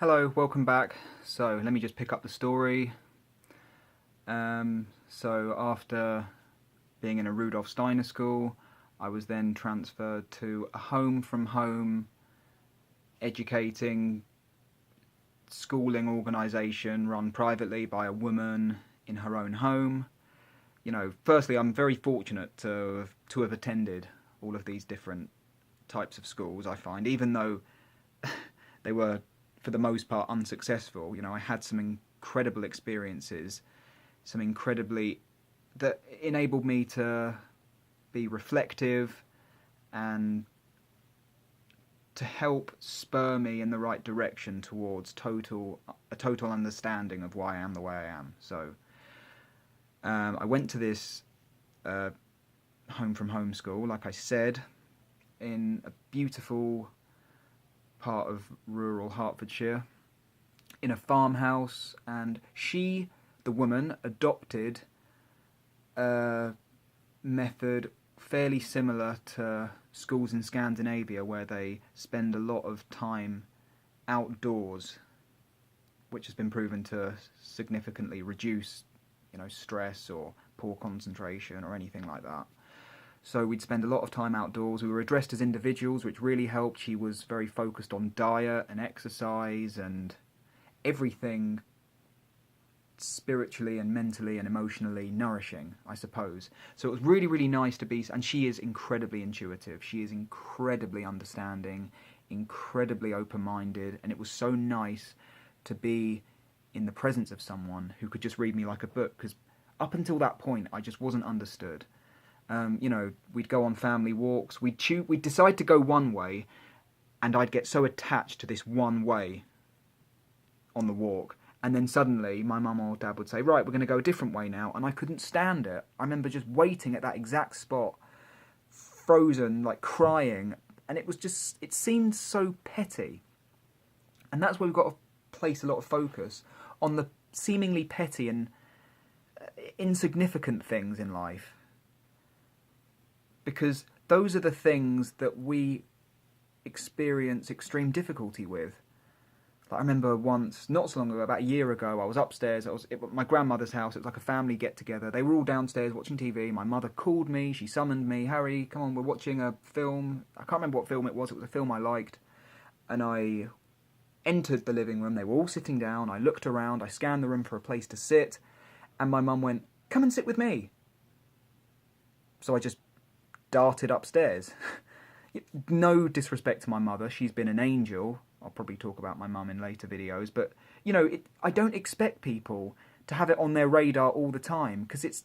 Hello, welcome back. So let me just pick up the story. So after being in a Rudolf Steiner school, I was then transferred to a home from home educating schooling organisation run privately by a woman in her own home. You know, firstly, I'm very fortunate to have attended all of these different types of schools. I find, even though they were for the most part unsuccessful, you know, I had some incredible experiences, some incredibly that enabled me to be reflective and to help spur me in the right direction towards a total understanding of why I am the way I am. So I went to this home from home school, like I said, in a beautiful part of rural Hertfordshire, in a farmhouse, and she, the woman, adopted a method fairly similar to schools in Scandinavia, where they spend a lot of time outdoors, which has been proven to significantly reduce, you know, stress or poor concentration or anything like that. So we'd spend a lot of time outdoors. We were addressed as individuals, which really helped. She was very focused on diet and exercise and everything spiritually and mentally and emotionally nourishing, I suppose. So it was really, really nice to be, and she is incredibly intuitive. She is incredibly understanding, incredibly open-minded, and it was so nice to be in the presence of someone who could just read me like a book, because up until that point, I just wasn't understood. You know, we'd go on family walks, we'd decide to go one way, and I'd get so attached to this one way on the walk, and then suddenly my mum or dad would say, right, we're going to go a different way now, and I couldn't stand it. I remember just waiting at that exact spot, frozen, like crying, and it seemed so petty. And that's where we've got to place a lot of focus on the seemingly petty and insignificant things in life. Because those are the things that we experience extreme difficulty with. Like I remember once, not so long ago, about a year ago, I was upstairs. I was at my grandmother's house. It was like a family get-together. They were all downstairs watching TV. My mother called me. She summoned me. Harry, come on, we're watching a film. I can't remember what film it was. It was a film I liked. And I entered the living room. They were all sitting down. I looked around. I scanned the room for a place to sit. And my mum went, come and sit with me. So I just darted upstairs. No disrespect to my mother, she's been an angel. I'll probably talk about my mum in later videos, but you know, I don't expect people to have it on their radar all the time, because it's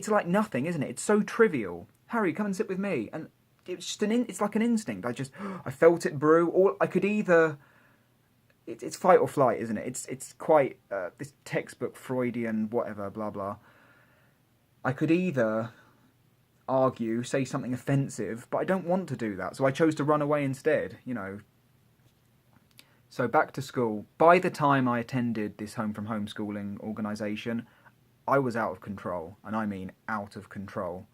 like nothing, isn't it? It's so trivial. Harry, come and sit with me, and it's just it's like an instinct. I felt it brew. Or I could either it's fight or flight, isn't it? It's quite this textbook Freudian whatever blah blah. I could either argue, say something offensive, but I don't want to do that, so I chose to run away instead, you know. So back to school. By the time I attended this home from homeschooling organisation, I was out of control, and I mean out of control.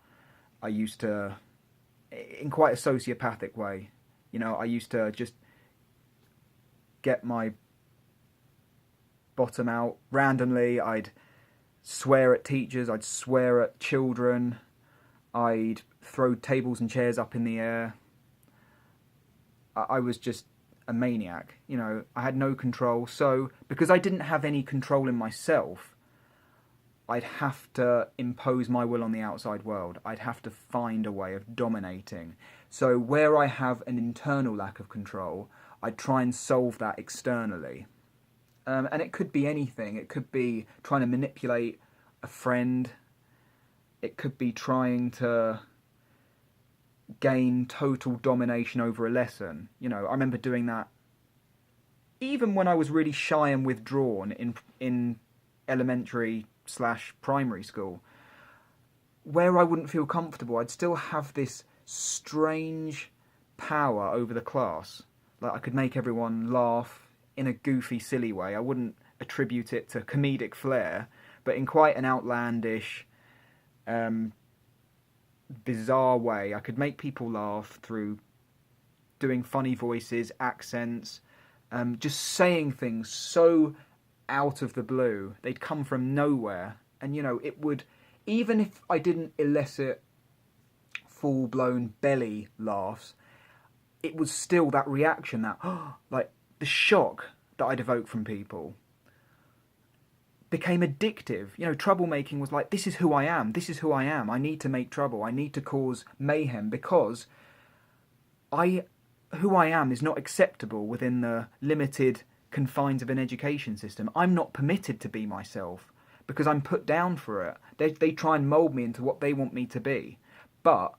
I used to, in quite a sociopathic way, you know, I used to just get my bottom out randomly. I'd swear at teachers, I'd swear at children, I'd throw tables and chairs up in the air. I was just a maniac, you know. I had no control, so because I didn't have any control in myself, I'd have to impose my will on the outside world. I'd have to find a way of dominating. So where I have an internal lack of control, I'd try and solve that externally. And it could be anything. It could be trying to manipulate a friend. It could be trying to gain total domination over a lesson. You know, I remember doing that even when I was really shy and withdrawn in elementary/primary school, where I wouldn't feel comfortable. I'd still have this strange power over the class. Like I could make everyone laugh in a goofy, silly way. I wouldn't attribute it to comedic flair, but in quite an outlandish, bizarre way. I could make people laugh through doing funny voices, accents, just saying things so out of the blue. They'd come from nowhere. And, it would, even if I didn't elicit full-blown belly laughs, it was still that reaction, that, like, the shock that I'd evoke from people became addictive. Troublemaking was like, this is who I am. This is who I am. I need to make trouble. I need to cause mayhem because who I am is not acceptable within the limited confines of an education system. I'm not permitted to be myself because I'm put down for it. They try and mould me into what they want me to be. But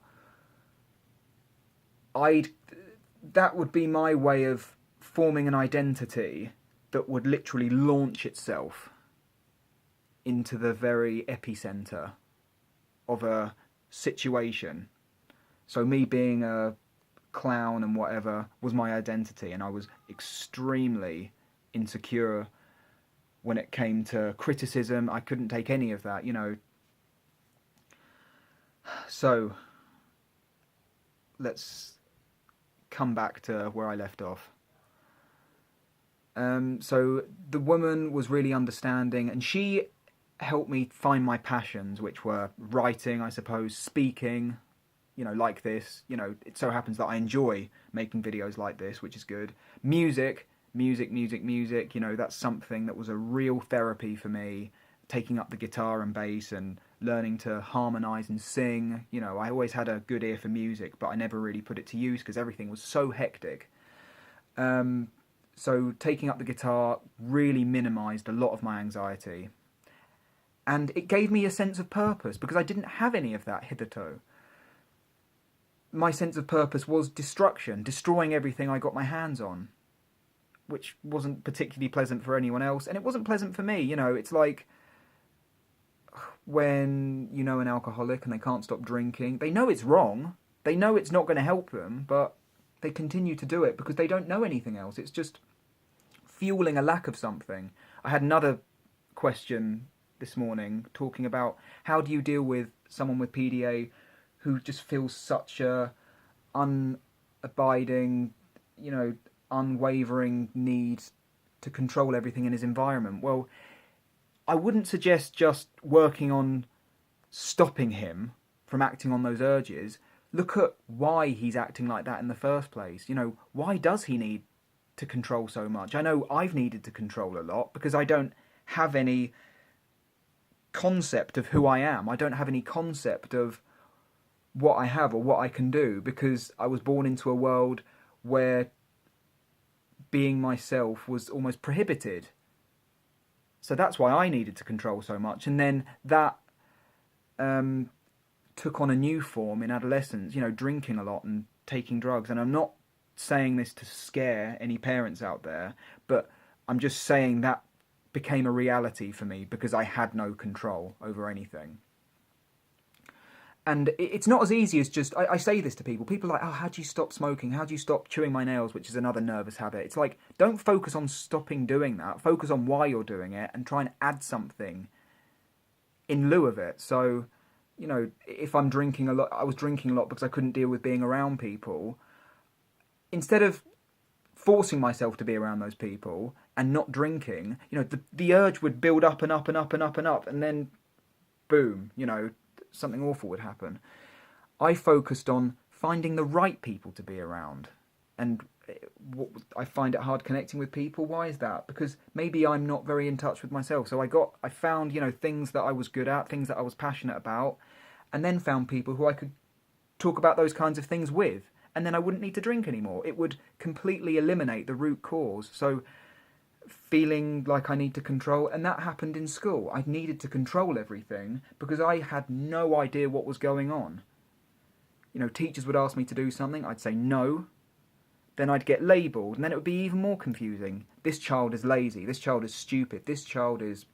that would be my way of forming an identity that would literally launch itself into the very epicenter of a situation. So me being a clown and whatever was my identity, and I was extremely insecure when it came to criticism. I couldn't take any of that, So let's come back to where I left off. So the woman was really understanding, and she helped me find my passions, which were writing, I suppose, speaking, like this. It so happens that I enjoy making videos like this, which is good. Music, that's something that was a real therapy for me, taking up the guitar and bass and learning to harmonise and sing. I always had a good ear for music, but I never really put it to use because everything was so hectic. So taking up the guitar really minimised a lot of my anxiety. And it gave me a sense of purpose because I didn't have any of that hitherto. My sense of purpose was destruction, destroying everything I got my hands on, which wasn't particularly pleasant for anyone else, and it wasn't pleasant for me. It's like when an alcoholic and they can't stop drinking. They know it's wrong. They know it's not going to help them, but they continue to do it because they don't know anything else. It's just fueling a lack of something. I had another question this morning talking about how do you deal with someone with PDA who just feels such a unabiding, unwavering need to control everything in his environment. Well, I wouldn't suggest just working on stopping him from acting on those urges. Look at why he's acting like that in the first place. Why does he need to control so much? I know I've needed to control a lot because I don't have any concept of who I am. I don't have any concept of what I have or what I can do because I was born into a world where being myself was almost prohibited. So that's why I needed to control so much. And then that took on a new form in adolescence, drinking a lot and taking drugs. And I'm not saying this to scare any parents out there, but I'm just saying that became a reality for me because I had no control over anything. And it's not as easy as just... I say this to people. People are like, oh, how do you stop smoking? How do you stop chewing my nails, which is another nervous habit? It's like, don't focus on stopping doing that. Focus on why you're doing it and try and add something in lieu of it. So, if I'm drinking a lot... I was drinking a lot because I couldn't deal with being around people. Instead of forcing myself to be around those people and not drinking, the urge would build up and up and up and up and up, and then, boom, something awful would happen. I focused on finding the right people to be around. And I find it hard connecting with people. Why is that? Because maybe I'm not very in touch with myself. So I found, things that I was good at, things that I was passionate about, and then found people who I could talk about those kinds of things with. And then I wouldn't need to drink anymore. It would completely eliminate the root cause. So feeling like I need to control, and that happened in school. I needed to control everything because I had no idea what was going on. Teachers would ask me to do something, I'd say no, then I'd get labelled, and then it would be even more confusing. This child is lazy, this child is stupid, this child is...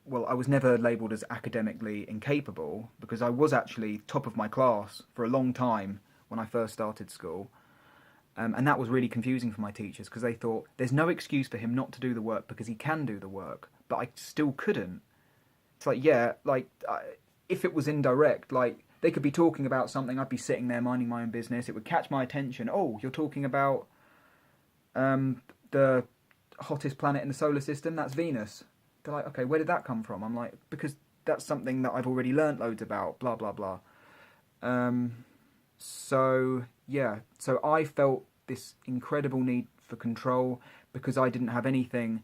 Well, I was never labelled as academically incapable because I was actually top of my class for a long time when I first started school. And that was really confusing for my teachers because they thought there's no excuse for him not to do the work because he can do the work, but I still couldn't. It's like, if it was indirect, they could be talking about something, I'd be sitting there minding my own business, it would catch my attention. Oh, you're talking about The hottest planet in the solar system, that's Venus. They're like, okay, where did that come from? I'm like, because that's something that I've already learnt loads about, blah, blah, blah. Um, so, yeah, so I felt this incredible need for control because I didn't have anything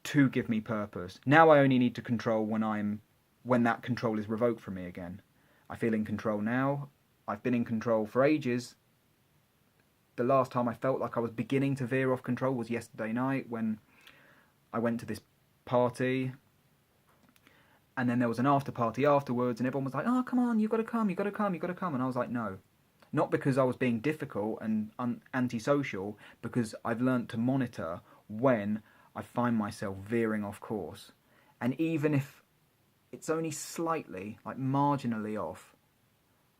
to give me purpose. Now I only need to control when that control is revoked from me again. I feel in control now. I've been in control for ages. The last time I felt like I was beginning to veer off control was yesterday night when I went to this party, and then there was an after party afterwards, and everyone was like, "Oh, come on, you've got to come, you've got to come, you've got to come," and I was like, "No." Not because I was being difficult and antisocial, because I've learnt to monitor when I find myself veering off course. And even if it's only slightly, like marginally off,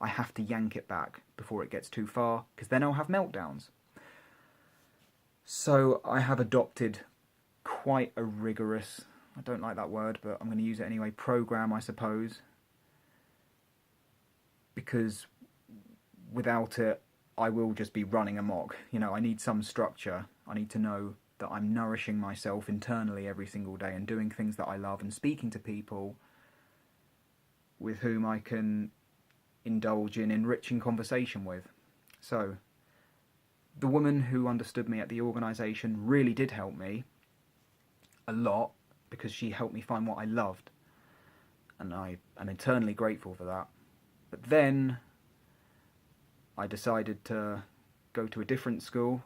I have to yank it back before it gets too far, because then I'll have meltdowns. So I have adopted quite a rigorous, I don't like that word, but I'm going to use it anyway, program, I suppose, because without it, I will just be running amok. You know, I need some structure. I need to know that I'm nourishing myself internally every single day and doing things that I love and speaking to people with whom I can indulge in enriching conversation with. So, the woman who understood me at the organisation really did help me a lot because she helped me find what I loved. And I am eternally grateful for that. But then I decided to go to a different school